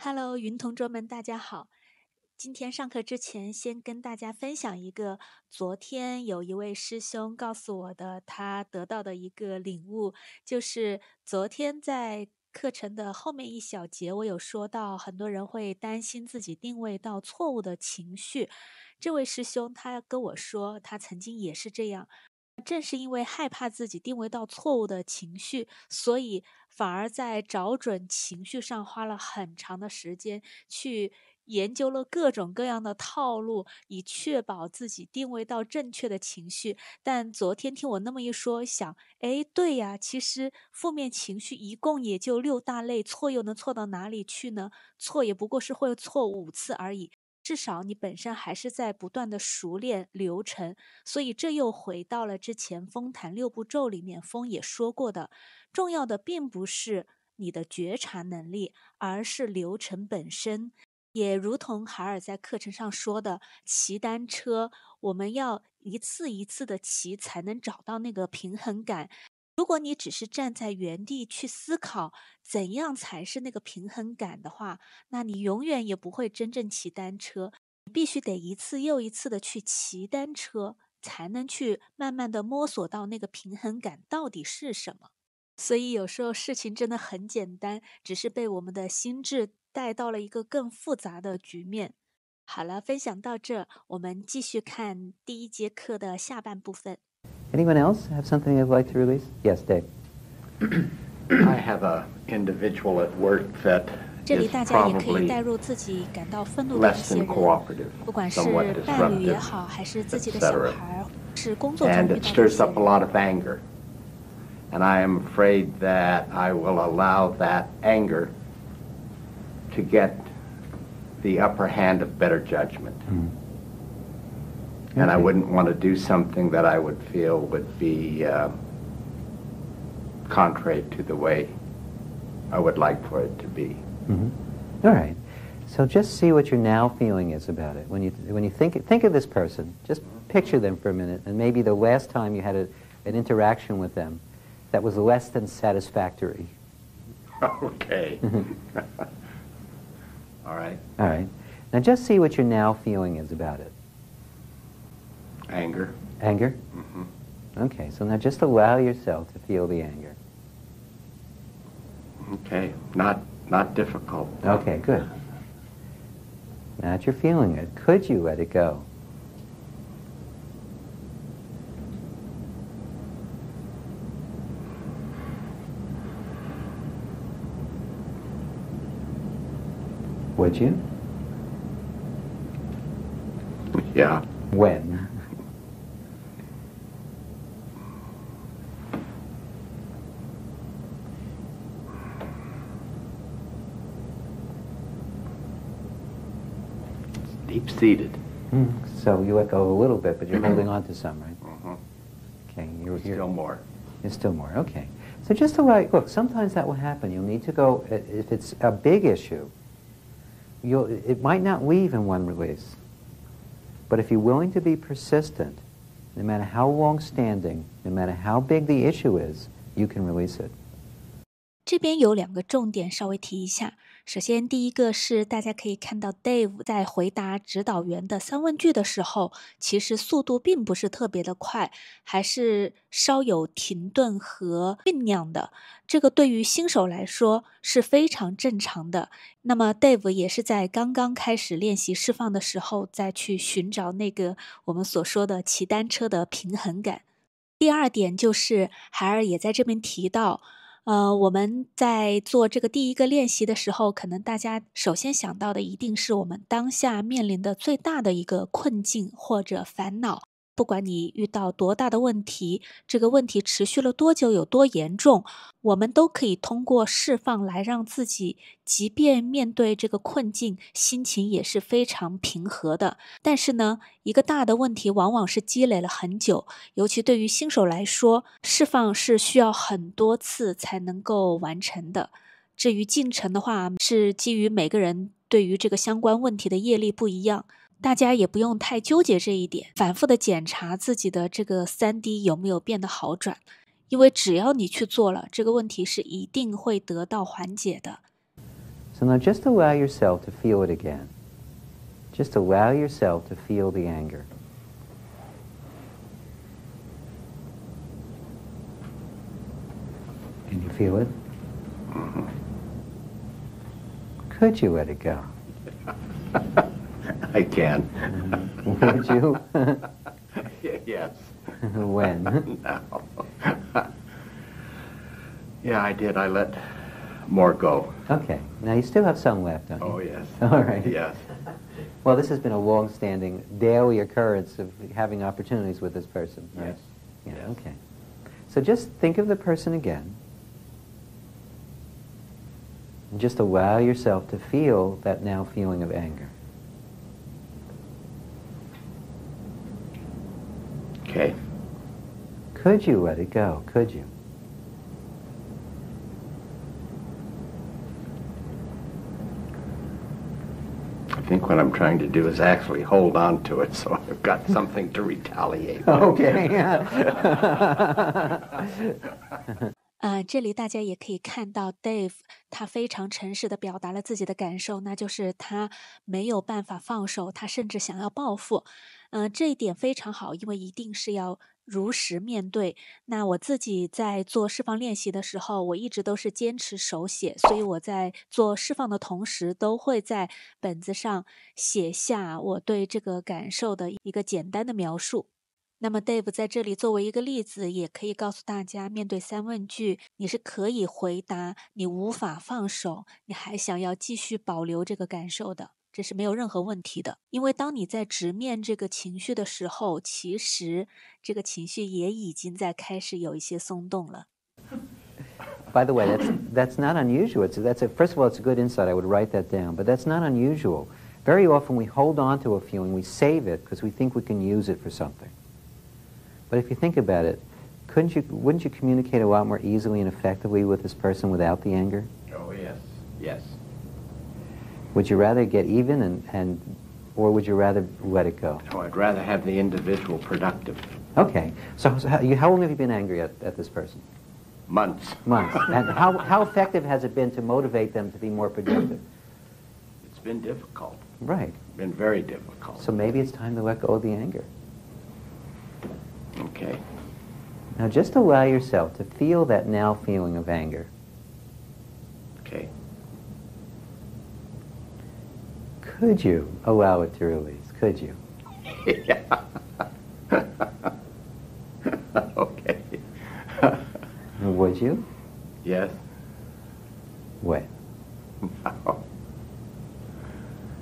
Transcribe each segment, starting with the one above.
Hello，云同桌们，大家好。今天上课之前，先跟大家分享一个昨天有一位师兄告诉我的，他得到的一个领悟，就是昨天在课程的后面一小节，我有说到，很多人会担心自己定位到错误的情绪。这位师兄他跟我说，他曾经也是这样。正是因为害怕自己定位到错误的情绪，所以反而在找准情绪上花了很长的时间，去研究了各种各样的套路，以确保自己定位到正确的情绪。但昨天听我那么一说，想，哎，对呀，其实负面情绪一共也就六大类，错又能错到哪里去呢？错也不过是会错5次而已。至少你本身还是在不断的熟练流程，所以这又回到了之前风谈6步骤里面风也说过的，重要的并不是你的觉察能力，而是流程本身。也如同海尔在课程上说的，骑单车我们要一次一次的骑才能找到那个平衡感。如果你只是站在原地去思考怎样才是那个平衡感的话，那你永远也不会真正骑单车。你必须得一次又一次的去骑单车，才能去慢慢的摸索到那个平衡感到底是什么。所以有时候事情真的很简单，只是被我们的心智带到了一个更复杂的局面。好了，分享到这，我们继续看第1节课的下半部分。 Anyone else have something they'd like to release? Yes, Dave. I have an individual at work that 这里 is 大家也可以 probably 带入自己感到愤怒的一 less 些 than 人， cooperative, 不管是 somewhat 伴侣也 disruptive, 好，还是自己的小 etc. 孩，是工作中 And 遇 it 到的一 stirs 些 up a 人。 lot of anger. And I am afraid that I will allow that anger to get the upper hand of better judgment. And I Okay. wouldn't want to do something that I would feel would be contrary to the way I would like for it to be. All right. So just see what your now feeling is about it. When you think of this person, just picture them for a minute, and maybe the last time you had an interaction with them that was less than satisfactory. Okay. All right. All right. Now just see what your now feeling is about it. Anger. Anger? Okay, so now just allow yourself to feel the anger. Okay. Not difficult. Okay, good. Now that you're feeling it, could you let it go? Would you? Yeah. When? Deep-seated. So you let go a little bit, but you're holding on to some, right? Okay, you're Still more. There's still more, okay. So just to look, sometimes that will happen. You'll need to go, if it's a big issue, it might not leave in one release. But if you're willing to be persistent, no matter how long-standing, no matter how big the issue is, you can release it. 这边有2个重点稍微提一下。首先第一个是大家可以看到 Dave 在回答指导员的3问句的时候，其实速度并不是特别的快，还是稍有停顿和酝酿的。这个对于新手来说是非常正常的。那么 Dave 也是在刚刚开始练习释放的时候，再去寻找那个我们所说的骑单车的平衡感。第2点就是海尔也在这边提到，我们在做这个第1个练习的时候，可能大家首先想到的一定是我们当下面临的最大的一个困境或者烦恼。不管你遇到多大的问题，这个问题持续了多久，有多严重，我们都可以通过释放来让自己即便面对这个困境，心情也是非常平和的。但是呢，一个大的问题往往是积累了很久，尤其对于新手来说，释放是需要很多次才能够完成的。至于进程的话，是基于每个人对于这个相关问题的业力不一样，大家也不用太纠结这一点，反复的检查自己的这个3D 有没有变得好转，因为只要你去做了，这个问题是一定会得到缓解的。So now just allow yourself to feel it again. Just allow yourself to feel the anger. Can you feel it? Mm-hmm. Could you let it go? I can. Would you? Yes. When? No. Yeah, I did. I let more go. Okay. Now you still have some left, don't you? Oh, yes. All right. Yes. Well, this has been a long-standing daily occurrence of having opportunities with this person, right? Yes. Yeah, Yes. okay. So just think of the person again. And just allow yourself to feel that now feeling of anger. Okay. Could you let it go? Could you? I think what I'm trying to do is actually hold on to it so I've got something to retaliate with. Okay. 这里大家也可以看到 Dave 他非常诚实地表达了自己的感受，那就是他没有办法放手，他甚至想要报复。这一点非常好，因为一定是要如实面对。那我自己在做释放练习的时候，我一直都是坚持手写，所以我在做释放的同时，都会在本子上写下我对这个感受的一个简单的描述。那么 Dave 在这里作为一个例子，也可以告诉大家，面对3问句，你是可以回答你无法放手，你还想要继续保留这个感受的，这是没有任何问题的。因为当你在直面这个情绪的时候，其实这个情绪也已经在开始有一些松动了。By the way, that's not unusual. First of all, it's a good insight. I would write that down. But that's not unusual. Very often we hold on to a feeling, we save it because we think we can use it for something. But if you think about it, wouldn't you communicate a lot more easily and effectively with this person without the anger? Oh, yes. Yes. Would you rather get even or would you rather let it go? Oh, I'd rather have the individual productive. Okay. So how long have you been angry at this person? Months. Months. And how effective has it been to motivate them to be more productive? It's been difficult. Right. Been very difficult. So maybe it's time to let go of the anger. Okay. Now just allow yourself to feel that now feeling of anger. Okay. Could you allow it to release? Could you? Yeah. Okay. Would you? Yes. When? Wow.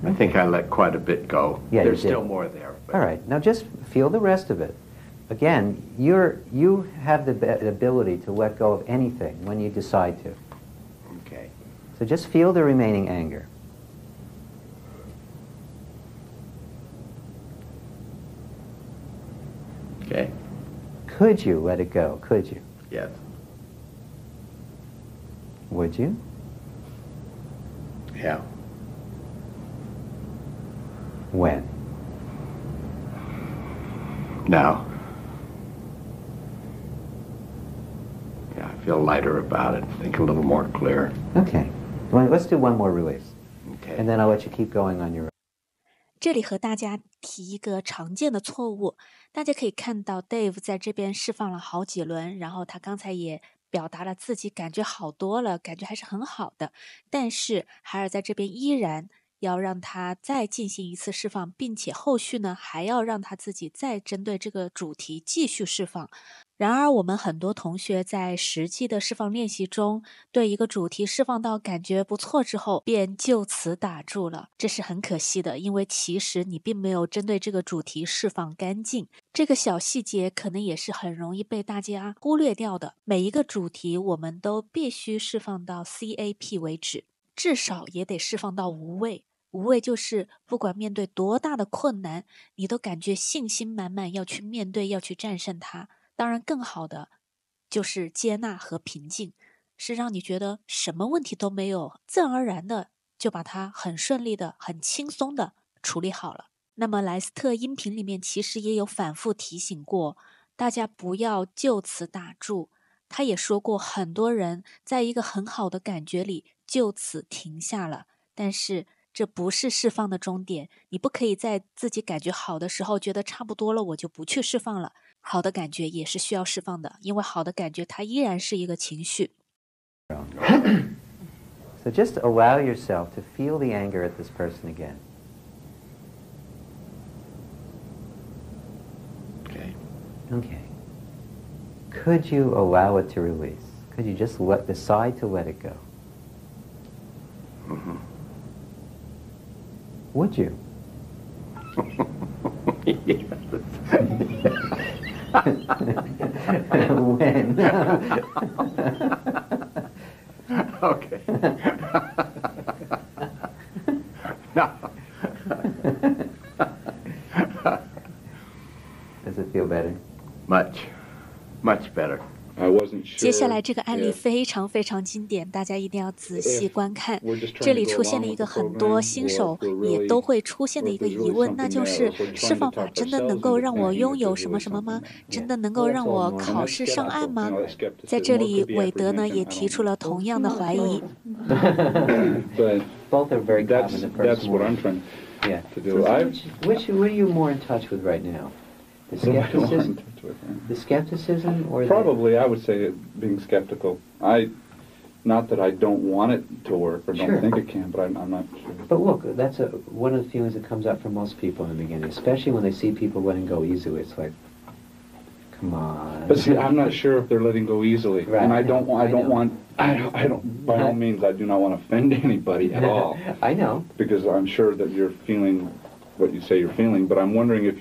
I think I let quite a bit go. Yeah, There's you did. still more there. But All right. Now just feel the rest of it. Again, you have the ability to let go of anything when you decide to. Okay. So just feel the remaining anger. Okay. Could you let it go? Could you? Yes. Would you? Yeah. When? Now. Yeah, I feel lighter about it. Think a little more clear. Okay. Well, let's do one more release. Okay. And then I'll let you keep going on your own. 这里和大家提一个常见的错误，大家可以看到 Dave 在这边释放了好几轮，然后他刚才也表达了自己感觉好多了，感觉还是很好的，但是海尔在这边依然要让他再进行一次释放，并且后续呢还要让他自己再针对这个主题继续释放。然而我们很多同学在实际的释放练习中，对一个主题释放到感觉不错之后，便就此打住了，这是很可惜的，因为其实你并没有针对这个主题释放干净。这个小细节可能也是很容易被大家忽略掉的。每一个主题我们都必须释放到 CAP 为止，至少也得释放到无畏。无畏就是不管面对多大的困难，你都感觉信心满满要去面对，要去战胜它。当然更好的就是接纳和平静，是让你觉得什么问题都没有，自然而然的就把它很顺利的很轻松的处理好了。那么莱斯特音频里面其实也有反复提醒过大家不要就此打住，他也说过很多人在一个很好的感觉里就此停下了。但是这不是释放的终点，你不可以在自己感觉好的时候觉得差不多了，我就不去释放了。好的感觉也是需要释放的，因为好的感觉它依然是一个情绪。So just allow yourself to feel the anger at this person again. Okay. Okay. Could you allow it to release? Could you just decide to let it go? Mm-hmm. Would you? When? Okay. No. Does it feel better? Much better. I wasn't sure. 接下来这个案例 if 非常非常经典，大家一定要仔细观看 we're just trying to 这里 go 出现 along 了一 with 个 the 很多 program, 新手 or if we're 也 really- 都会出现的 or if 一个 there's 疑 really 问，那 something 就 there, 是 if we're trying 释 to 放法 talk 真的 ourselves 能够 into 让我 thinking 拥 that 有 there's 什么 really 什么吗？ something there. 真的能 Well, 够 that's 让 all 我 normal. 考 And 试 that's 上岸 skeptical, 吗 you know, that's skepticism. 在这 Or 里， could be 韦德呢 apprehension, 也 I 提 don't 出了同样的怀疑。 But Both are very that's common. The first what one. I'm trying Yeah. to do. What are you more in touch with right now? The skepticism, the skepticism, or Probably, I would say it being skeptical. Not that I don't want it to work or don't Sure. think it can, but I'm not sure. But look, that's one of the feelings that comes up for most people in the beginning, especially when they see people letting go easily. It's like, come on. But see, I'm not sure if they're letting go easily, Right. and I don't I know. want. By all means, I do not want to offend anybody at all, I know. because I'm sure that you're feeling what you say you're feeling. But I'm wondering if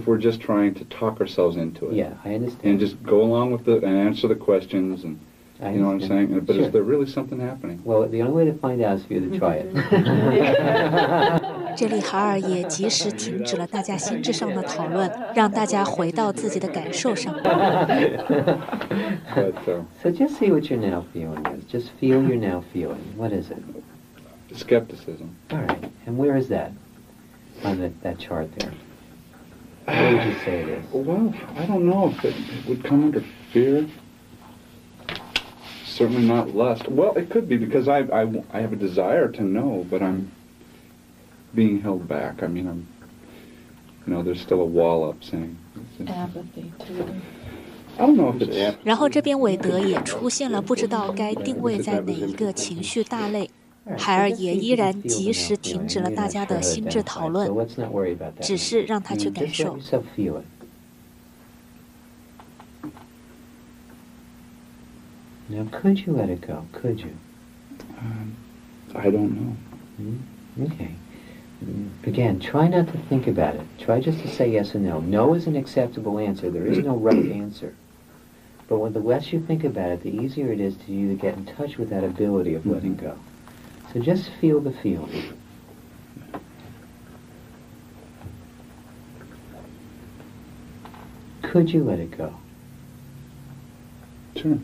we're just trying to talk ourselves into it. Yeah, I understand. And just go along with it and answer the questions, and I you know what I'm understand. saying. But Sure. is there really something happening? Well, the only way to find out is for you to try it. 这里哈尔也及时停止了大家心智上的讨论，让大家回到自己的感受上。 But So just see what your now feeling is. Just feel your now feeling. What is it? skepticism. All right. And where is that on that chart there? Where would you say it is? Well, I don't know if it would come under fear. Certainly not lust. Well, it could be, because I have a desire to know, but I'm being held back. I mean, there's still a wall up saying. Apathy too. I don't know if it's 然后这边韦德也出现了不知道该定位在哪一个情绪大类，海尔也依然及时停止了大家的心智讨论， So let's not worry about that. 只是让他去感 Just let 受。 yourself feel it. Now, could you let it go? Could you? I don't know. Okay. Again, try not to think about it. Try just to say yes or no. No is an acceptable answer. There is no right answer. But the less you think about it, the easier it is to you to get in touch with that ability of letting go. So just feel the feeling. Could you let it go? Sure.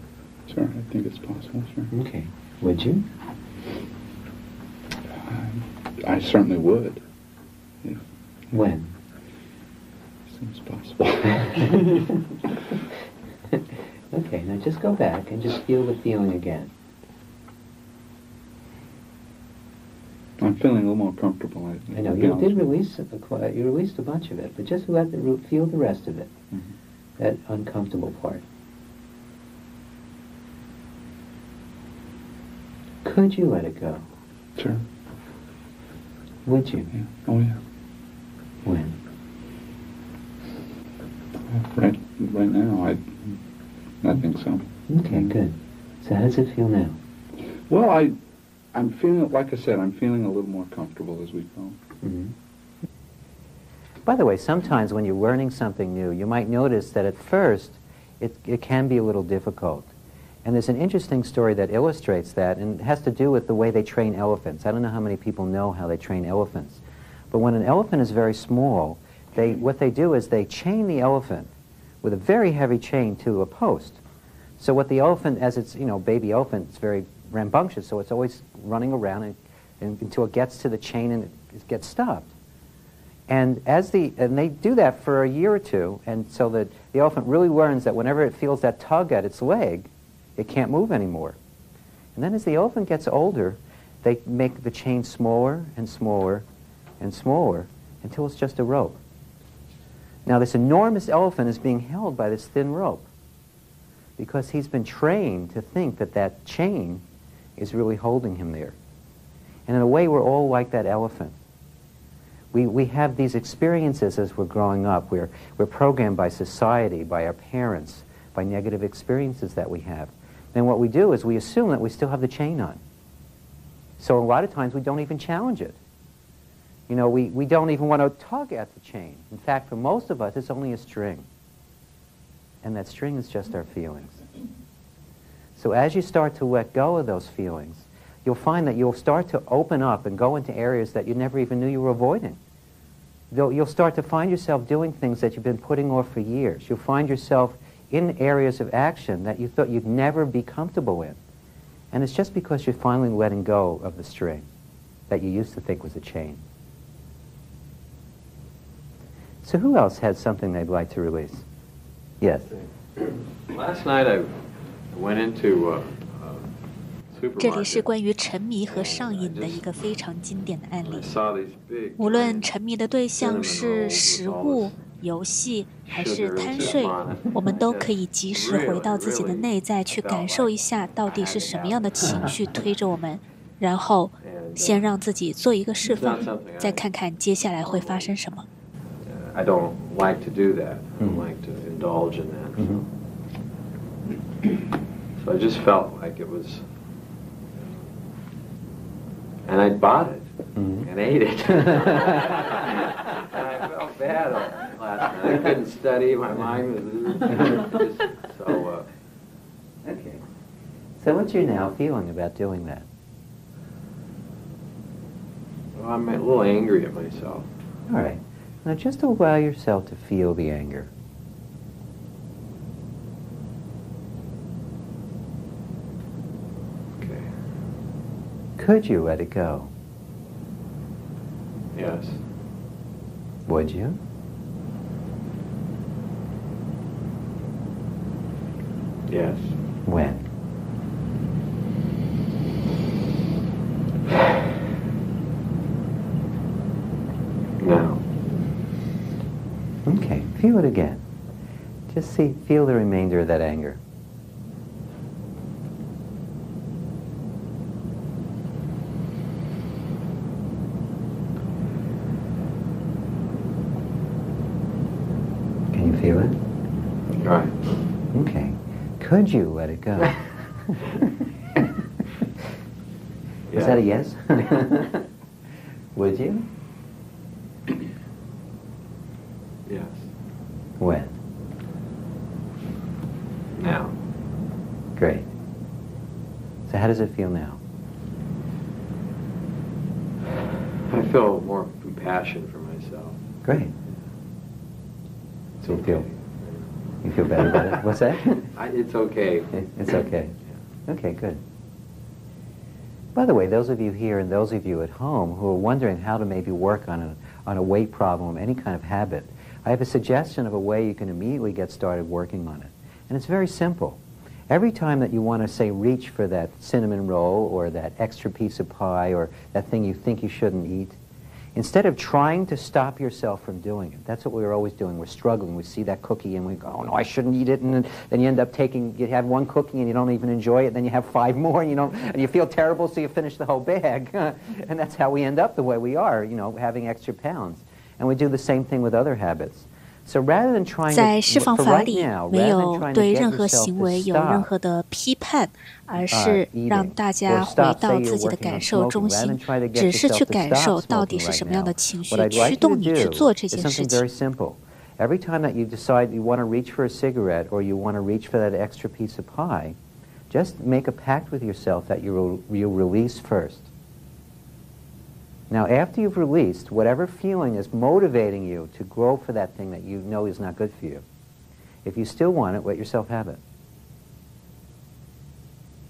I think it's possible. Sure. Okay. Would you? I certainly would. Yeah. When? As soon as possible. Okay, now just go back and just feel the feeling again. I'm feeling a little more comfortable. I know you did release you released a bunch of it, but just feel the rest of it. Mm-hmm. That uncomfortable part. Could you let it go? Sure. Would you? Yeah. Oh yeah. When? Right now, I think so. Okay, good. So how does it feel now? Well, I'm feeling, like I said, I'm feeling a little more comfortable as we go. Mm-hmm. By the way, sometimes when you're learning something new, you might notice that at first it can be a little difficult. And there's an interesting story that illustrates that, and it has to do with the way they train elephants. I don't know how many people know how they train elephants. But when an elephant is very small, what they do is they chain the elephant with a very heavy chain to a post. So what the elephant, as it's, baby elephant, it's very rambunctious, so it's always running around until it gets to the chain and it gets stopped. And they do that for a year or two, and so that the elephant really learns that whenever it feels that tug at its leg, it can't move anymore. And then as the elephant gets older, they make the chain smaller and smaller and smaller until it's just a rope. Now this enormous elephant is being held by this thin rope because he's been trained to think that that chain is really holding him there. And in a way, we're all like that elephant. We have these experiences as we're growing up. We're programmed by society, by our parents, by negative experiences that we have. Then what we do is we assume that we still have the chain on. So a lot of times we don't even challenge it. You know, we don't even want to tug at the chain. In fact, for most of us, it's only a string. And that string is just our feelings. So as you start to let go of those feelings, you'll find that you'll start to open up and go into areas that you never even knew you were avoiding. You'll start to find yourself doing things that you've been putting off for years. You'll find yourself in areas of action that you thought you'd never be comfortable in. And it's just because you're finally letting go of the string that you used to think was a chain. So who else had something they'd like to release? Yes. Last night I went into 这里是关于沉迷和上瘾的一个非常经典的案例。无论沉迷的对象是食物、游戏还是贪睡，我们都可以及时回到自己的内在，去感受一下到底是什么样的情绪推着我们，然后先让自己做一个释放，再看看接下来会发生什么。I don't like to do that. I don't like to indulge in that. So I just felt like it was, and I bought it and ate it. And I felt bad last night. I couldn't study. My mind was just so. Okay. So what's your now feeling about doing that? Well, I'm a little angry at myself. All right. Now just allow yourself to feel the anger. Okay. Could you let it go? Yes. Would you? Yes. When? Now. Okay, feel it again. Just feel the remainder of that anger. Can you feel it? Right. Okay. Could you let it go? Is that a yes? Would you? Yes. When? Now. Great. So how does it feel now? I feel more compassion for myself. Great. So you feel better about it? What's that? It's okay. It's okay. Okay, good. By the way, those of you here and those of you at home who are wondering how to maybe work on a weight problem, any kind of habit, I have a suggestion of a way you can immediately get started working on it. And it's very simple. Every time that you want to, say, reach for that cinnamon roll or that extra piece of pie or that thing you think you shouldn't eat, instead of trying to stop yourself from doing it, that's what we're always doing. We're struggling. We see that cookie and we go, oh, no, I shouldn't eat it. And then you end up you have one cookie and you don't even enjoy it. Then you have 5 more and you feel terrible, so you finish the whole bag. And that's how we end up the way we are, having extra pounds. And we do the same thing with other habits. So rather than trying 在释放法 right 里 now, 没 rather 有 than trying to 对 get 任何 yourself 行 to 为有任 stop 何的批判，而是让大家回到自己的感受中心，只是去感受到底是什么样的情绪驱动你去做这件事 something 情 very。simple. Every time that you decide you want to reach for a cigarette or you want to reach for that extra piece of pie, just make a pact with yourself that you'll release first. Now, after you've released, whatever feeling is motivating you to go for that thing that you know is not good for you, if you still want it, let yourself have it.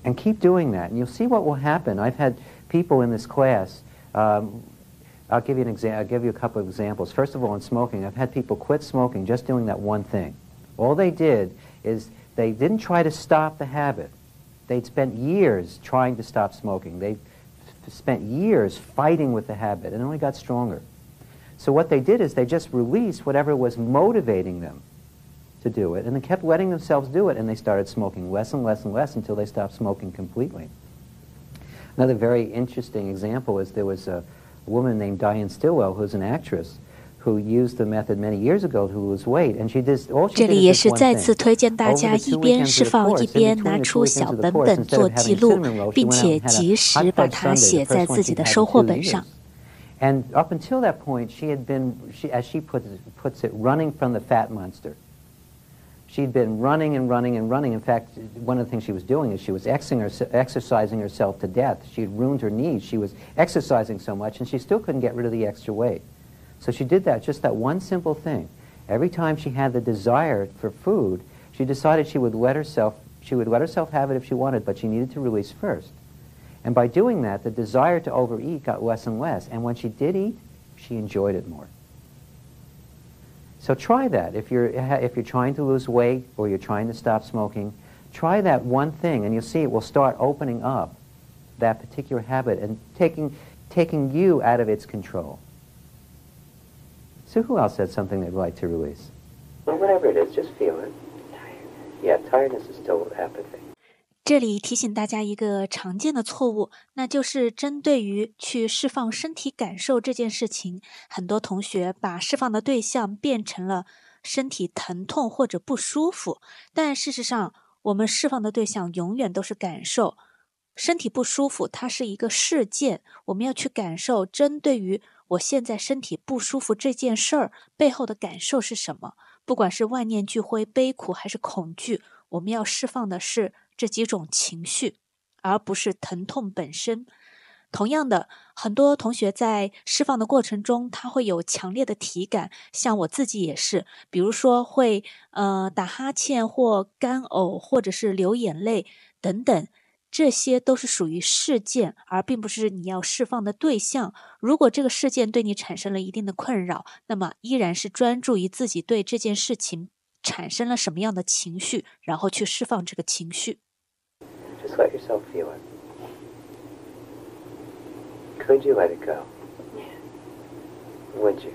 And keep doing that, and you'll see what will happen. I've had people in this class, I'll give you a couple of examples. First of all, in smoking, I've had people quit smoking just doing that one thing. All they did is they didn't try to stop the habit. They'd spent years trying to stop smoking. They spent years fighting with the habit, and it only got stronger. So what they did is they just released whatever was motivating them to do it, and they kept letting themselves do it, and they started smoking less and less and less until they stopped smoking completely. Another very interesting example is there was a woman named Diane Stilwell, who's an actress, who used the method many years ago to lose weight, and all she 这 did 里也 is 是 just one 再次 thing. 推荐大 Over 家 the 一 2边 weekends 释 of the 放 course, 一 in 边 between 拿 the 2出 weekends 小 of the 本 course, 本 instead 做 of having 记录， cinnamon roll, she 并 went out 且 and had 及 a 时 hot 把 fudge 它 sundae, 写 the 在 first one 自己 she'd 的 had 收 in 获 2本上。 years. And up until that point, she had been, as she puts it, running from the fat monster. She'd been running and running and running. In fact, one of the things she was doing is she was exercising herself to death. She had ruined her knees. She was exercising so much, and she still couldn't get rid of the extra weight. So she did that, just that one simple thing. Every time she had the desire for food, she decided she would let herself have it if she wanted, but she needed to release first. And by doing that, the desire to overeat got less and less. And when she did eat, she enjoyed it more. So try that. If you're trying to lose weight or you're trying to stop smoking, try that one thing, and you'll see it will start opening up that particular habit and taking you out of its control. So who else had something they'd like to release? Well, whatever it is, just feel it. Yeah, tiredness is still apathy. 这里提醒大家一个常见的错误，那就是针对于去释放身体感受这件事情，很多同学把释放的对象变成了身体疼痛或者不舒服，但事实上，我们释放的对象永远都是感受。身体不舒服，它是一个事件，我们要去感受，针对于我现在身体不舒服这件事儿背后的感受是什么？不管是万念俱灰、悲苦还是恐惧，我们要释放的是这几种情绪，而不是疼痛本身。同样的，很多同学在释放的过程中，他会有强烈的体感，像我自己也是，比如说会打哈欠或干呕，或者是流眼泪等等。这些都是属于事件，而并不是你要释放的对象。如果这个事件对你产生了一定的困扰，那么依然是专注于自己对这件事情产生了什么样的情绪，然后去释放这个情绪。Just let yourself feel it. Could you let it go? Yeah. Would you?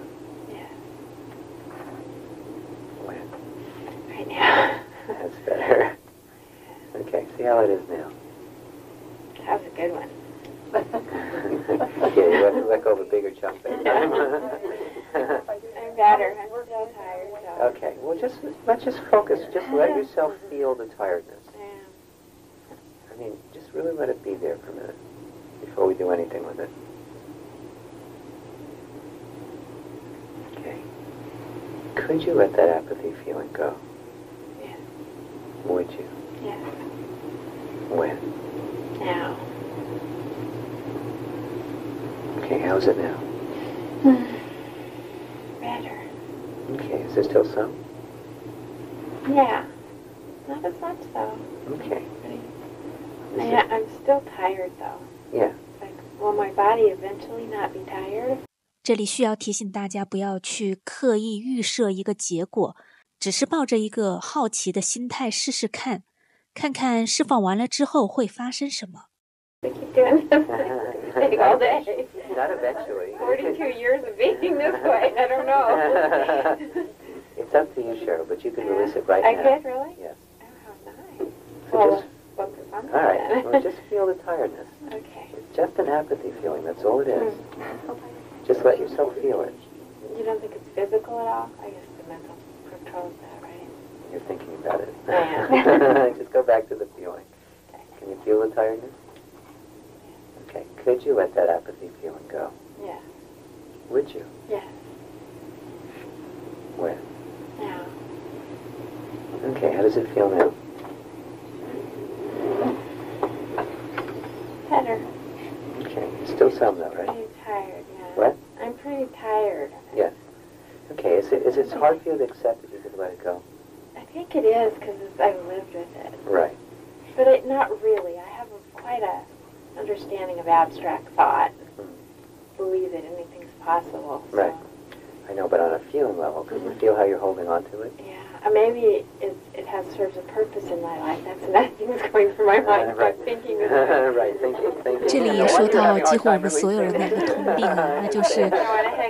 Yeah. When? Right now. That's better. Okay, see how it is now. That was a good one. Yeah, you have to let go of a bigger chunk there. I'm better. I'm still tired. So. Okay, well let's just focus. Just let yourself feel the tiredness. Yeah. I mean, just really let it be there for a minute before we do anything with it. Okay. Could you let that apathy feeling go? Yeah. Would you? Yeah. When? Now. Okay, how's it now? Better. Okay, is there still some? Yeah. Not as much though. Okay. I'm still tired though. Yeah. It's like, will my body eventually not be tired? 这里需要提醒大家不要去刻意预设一个结果，只是抱着一个好奇的心态试试看，看看释放完了之后会发生什么。I keep doing this thing all day. Not eventually. 42 years of being this way. I don't know. It's up to you, Cheryl, but you can release it right I now. could, really? Yes. Oh, how nice. So Well, just, what's the fun all right, then? well, just feel the tiredness. Okay. It's just an apathy feeling, that's all it is. Mm. Just let yourself feel it. You don't think it's physical at all? I guess the mental controls that, right? You're thinking about it. I am. Just go back to the feeling. Okay. Can you feel the tiredness? Okay, could you let that apathy feeling go? Yes. Would you? Yes. When? Now. Okay, how does it feel now? Better. Okay, still some though, right? Pretty tired, yeah. What? I'm pretty tired. Yes. Okay, is it hard for you to accept that you could let it go? I think it is because I've lived with it. Right. But not really. I have quite a understanding of abstract thought. Believe that anything's possible. So. Right. I know, but on a feeling level, can you feel how you're holding on to it? Yeah. maybe it has serves a purpose in my life. That's another thing that's going through my mind. Right. I'm thinking this. Right, thinking. 这里也说到几乎我们所有人的一个通病啊，那就是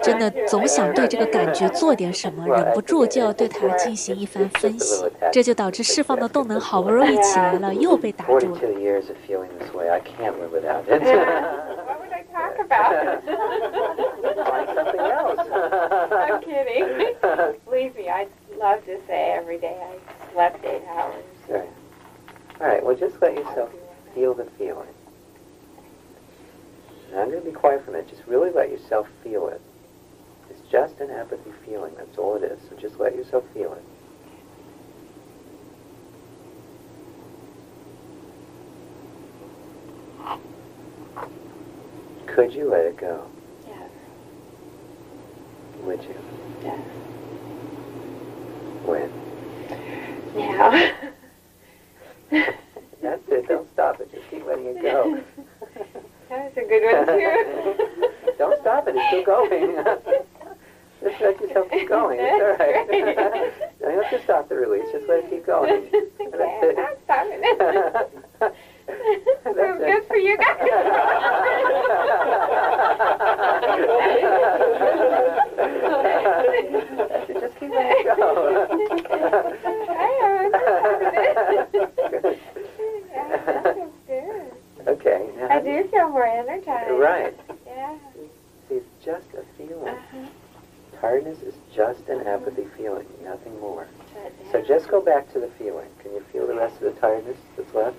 真的总想对这个感觉做点什么，忍不住就要对它进行一番分析，这就导致释放的动能好不容易起来了，又被打住了。42 years of feeling this way, I can't live without it. What would I talk about? Find something else. I'm kidding. Believe me, I'd love to say every day I slept 8 hours. Right. All right, well, just let yourself feel the feeling. Now, I'm going to be quiet for a minute. Just really let yourself feel it. It's just an apathy feeling. That's all it is. So just let yourself feel it. Could you let it go? Yes. Would you? Yes. When? Now. That's it. Don't stop it. Just keep letting it go. That was a good one, too. Don't stop it. It's still going. Just let yourself keep going. It's all right. Don't have to stop the release. Just let it keep going. Okay, I'm not stopping it. So good for you guys. Just keep letting it go. Okay. I do feel more energized. Right. Yeah. See, it's just a feeling. Tiredness is just an apathy feeling, nothing more. So just go back to the feeling. Can you feel the rest of the tiredness that's left?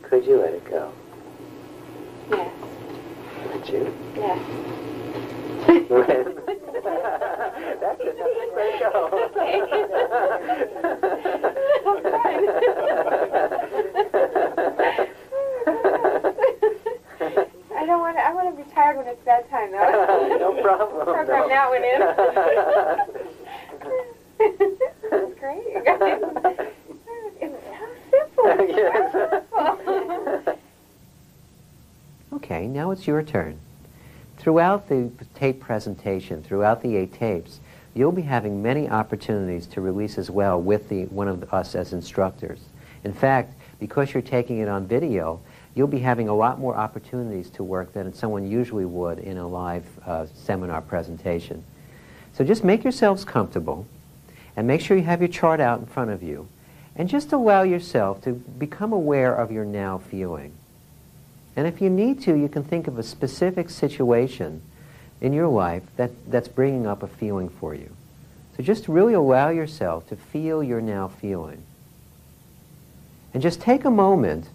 Could you let it go? Yes. Would you? Yes. When? That's it. Just let it go. I want to be tired when it's bedtime, though. No problem. Program that one in. That's great, you guys. It's so simple. Yes. Okay, now it's your turn. Throughout the tape presentation, throughout the 8 tapes, you'll be having many opportunities to release as well with one of us as instructors. In fact, because you're taking it on video, you'll be having a lot more opportunities to work than someone usually would in a live seminar presentation. So just make yourselves comfortable and make sure you have your chart out in front of you and just allow yourself to become aware of your now feeling. And if you need to, you can think of a specific situation in your life that's bringing up a feeling for you. So just really allow yourself to feel your now feeling. And just take a moment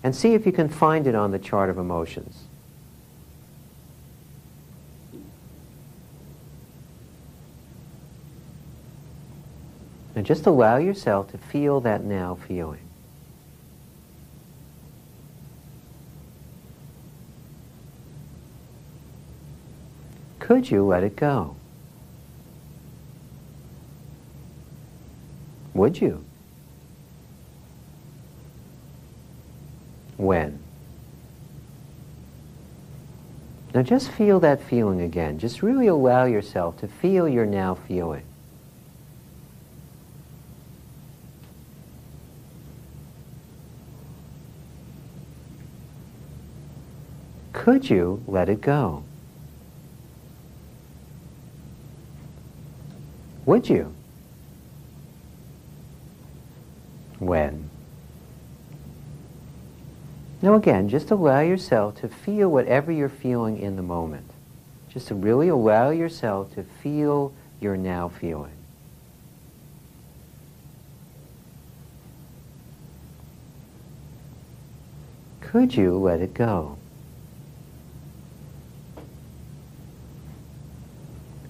and see if you can find it on the chart of emotions. And just allow yourself to feel that now feeling. Could you let it go? Would you? When? Now just feel that feeling again. Just really allow yourself to feel your now feeling. Could you let it go? Would you? When? Now again, just allow yourself to feel whatever you're feeling in the moment. Just to really allow yourself to feel your now feeling. Could you let it go?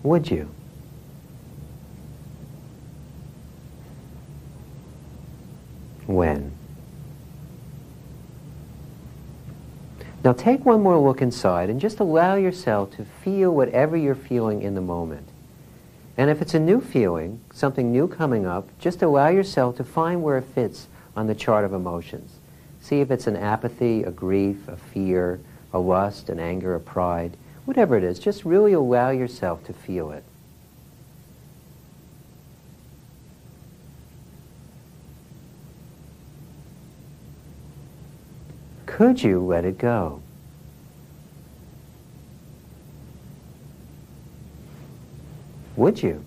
Would you? When? Now take one more look inside and just allow yourself to feel whatever you're feeling in the moment. And if it's a new feeling, something new coming up, just allow yourself to find where it fits on the chart of emotions. See if it's an apathy, a grief, a fear, a lust, an anger, a pride, whatever it is. Just really allow yourself to feel it. Could you let it go? Would you?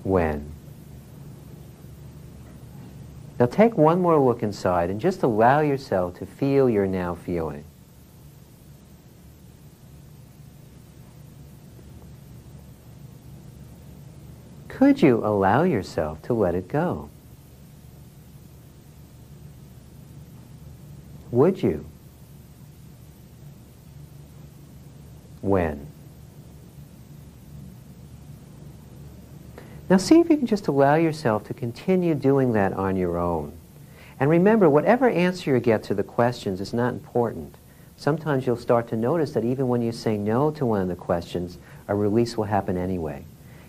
When? Now take one more look inside and just allow yourself to feel your now feeling. Could you allow yourself to let it go? Would you? When? Now see if you can just allow yourself to continue doing that on your own. And remember, whatever answer you get to the questions is not important. Sometimes you'll start to notice that even when you say no to one of the questions, a release will happen anyway.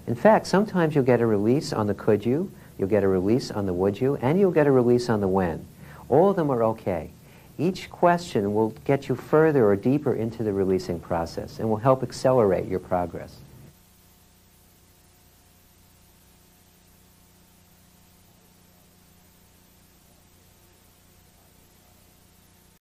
In fact, sometimes you'll get a release on the could you, you'll get a release on the would you, and you'll get a release on the when. All of them are okay. Each question will get you further or deeper into the releasing process and will help accelerate your progress.